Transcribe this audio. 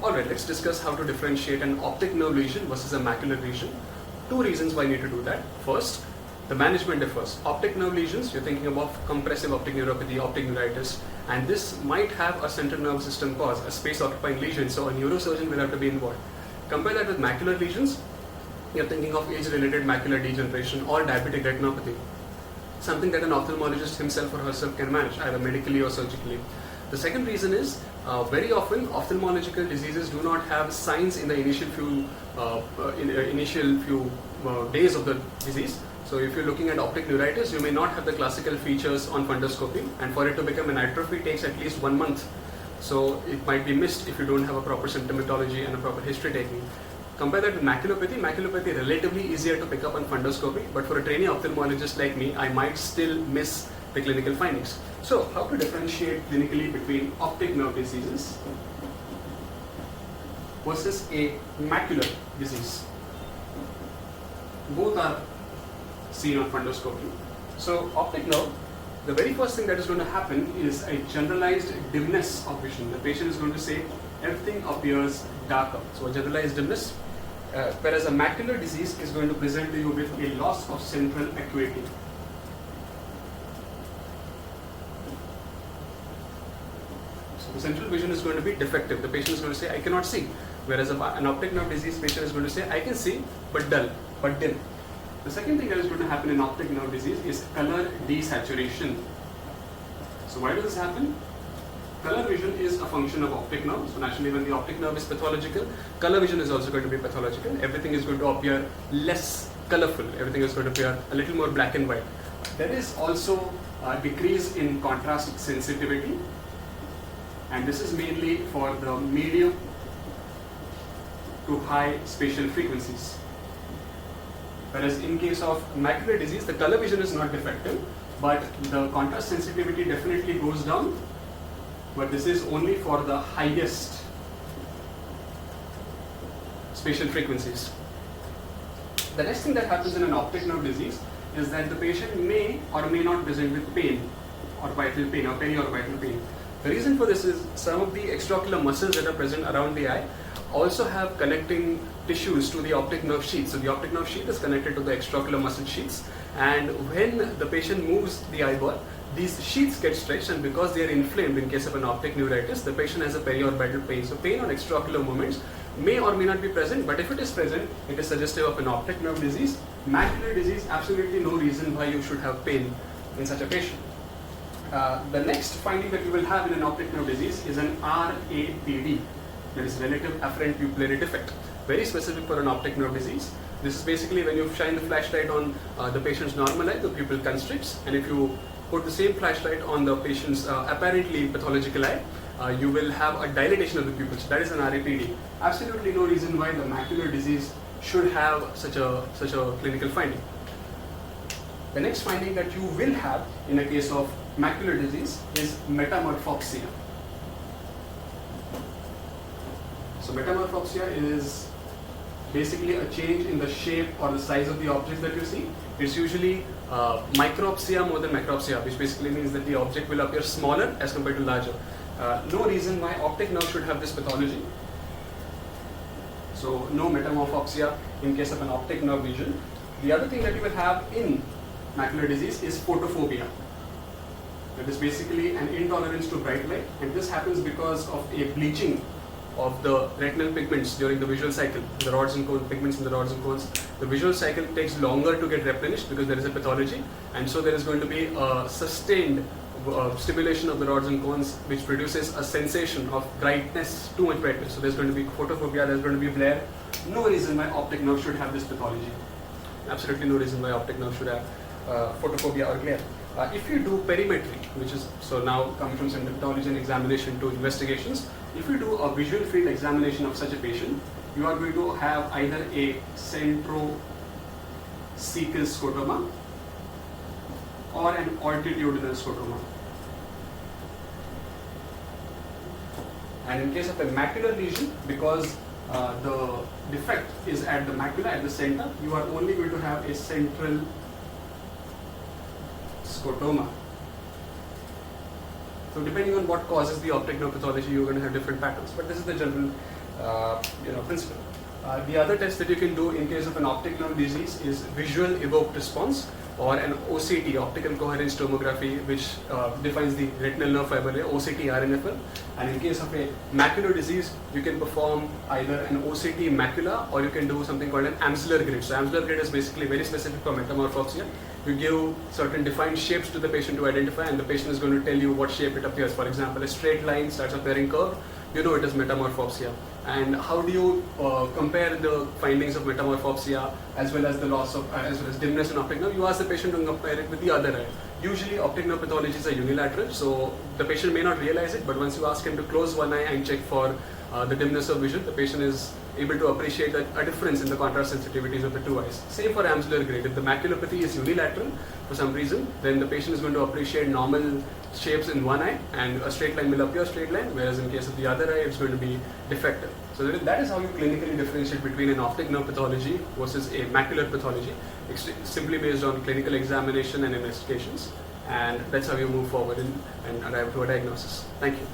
Alright, let's discuss how to differentiate an optic nerve lesion versus a macular lesion. Two reasons why you need to do that. First, the management differs. Optic nerve lesions, you're thinking about compressive optic neuropathy, optic neuritis, and this might have a central nervous system cause, a space occupying lesion, so a neurosurgeon will have to be involved. Compare that with macular lesions, you're thinking of age-related macular degeneration or diabetic retinopathy, something that an ophthalmologist himself or herself can manage, either medically or surgically. The second reason is very often ophthalmological diseases do not have signs in the initial few days of the disease. So if you're looking at optic neuritis, you may not have the classical features on fundoscopy, and for it to become an atrophy takes at least 1 month. So it might be missed if you don't have a proper symptomatology and a proper history taking. Compare that with maculopathy. Maculopathy relatively easier to pick up on fundoscopy, but for a trainee ophthalmologist like me, I might still miss the clinical findings. So how to differentiate clinically between optic nerve diseases versus a macular disease? Both are seen on fundoscopy. So optic nerve, the very first thing that is going to happen is a generalized dimness of vision. The patient is going to say everything appears darker. So a generalized dimness, whereas a macular disease is going to present to you with a loss of central acuity. So the central vision is going to be defective. The patient is going to say, I cannot see. Whereas an optic nerve disease patient is going to say, I can see, but dull, but dim. The second thing that is going to happen in optic nerve disease is color desaturation. So why does this happen? Color vision is a function of optic nerve. So naturally when the optic nerve is pathological, color vision is also going to be pathological. Everything is going to appear less colorful. Everything is going to appear a little more black and white. There is also a decrease in contrast sensitivity. And this is mainly for the medium to high spatial frequencies. Whereas in case of macular disease, the color vision is not defective, but the contrast sensitivity definitely goes down, but this is only for the highest spatial frequencies. The next thing that happens in an optic nerve disease is that the patient may or may not present with pain or orbital pain or periorbital pain. The reason for this is some of the extraocular muscles that are present around the eye also have connecting tissues to the optic nerve sheath. So the optic nerve sheath is connected to the extraocular muscle sheaths, and when the patient moves the eyeball, these sheaths get stretched, and because they are inflamed in case of an optic neuritis, the patient has a periorbital pain. So pain on extraocular movements may or may not be present, but if it is present, it is suggestive of an optic nerve disease. Macular disease, absolutely no reason why you should have pain in such a patient. The next finding that you will have in an optic nerve disease is an RAPD, that is relative afferent pupillary defect, very specific for an optic nerve disease. This is basically when you shine the flashlight on the patient's normal eye, the pupil constricts, and if you put the same flashlight on the patient's apparently pathological eye, you will have a dilatation of the pupils. That is an RAPD. Absolutely no reason why the macular disease should have such a clinical finding. The next finding that you will have in a case of macular disease is metamorphopsia. So metamorphopsia is basically a change in the shape or the size of the object that you see. It's usually micropsia more than macropsia, which basically means that the object will appear smaller as compared to larger. No reason why optic nerve should have this pathology. So no metamorphopsia in case of an optic nerve lesion. The other thing that you will have in macular disease is photophobia. That is basically an intolerance to bright light, and this happens because of a bleaching of the retinal pigments during the visual cycle, the rods and cones, pigments in the rods and cones. The visual cycle takes longer to get replenished because there is a pathology, and so there is going to be a sustained stimulation of the rods and cones, which produces a sensation of brightness, too much brightness. So there's going to be photophobia, there's going to be glare. No reason why optic nerve should have this pathology. Absolutely no reason why optic nerve should have photophobia or glare. If you do perimetry, which is, so now coming from symptomatology and examination to investigations, if you do a visual field examination of such a patient, you are going to have either a centrocecal scotoma or an altitudinal scotoma. And in case of a macular lesion, because the defect is at the macula, at the center, you are only going to have a central scotoma. So depending on what causes the optic nerve pathology, you're going to have different patterns. But this is the general principle. The other test that you can do in case of an optic nerve disease is visual evoked response, or an OCT, optical coherence tomography, which defines the retinal nerve fiber layer, OCT RNFL. And in case of a macular disease, you can perform either an OCT macula, or you can do something called an Amsler grid. So Amsler grid is basically very specific for metamorphopsia. You give certain defined shapes to the patient to identify, and the patient is going to tell you what shape it appears. For example, a straight line starts appearing curved, you know it is metamorphopsia. And how do you compare the findings of metamorphopsia as well as the loss of, as well as dimness in optic nerve? You ask the patient to compare it with the other eye. Usually optic nerve pathologies are unilateral, so the patient may not realize it, but once you ask him to close one eye and check for the dimness of vision, the patient is able to appreciate a difference in the contrast sensitivities of the two eyes. Same for Amsler grid. If the maculopathy is unilateral for some reason, then the patient is going to appreciate normal shapes in one eye, and a straight line will appear straight line, whereas in case of the other eye, it's going to be defective. So that is how you clinically differentiate between an optic nerve pathology versus a macular pathology, simply based on clinical examination and investigations. And that's how you move forward and arrive to a diagnosis. Thank you.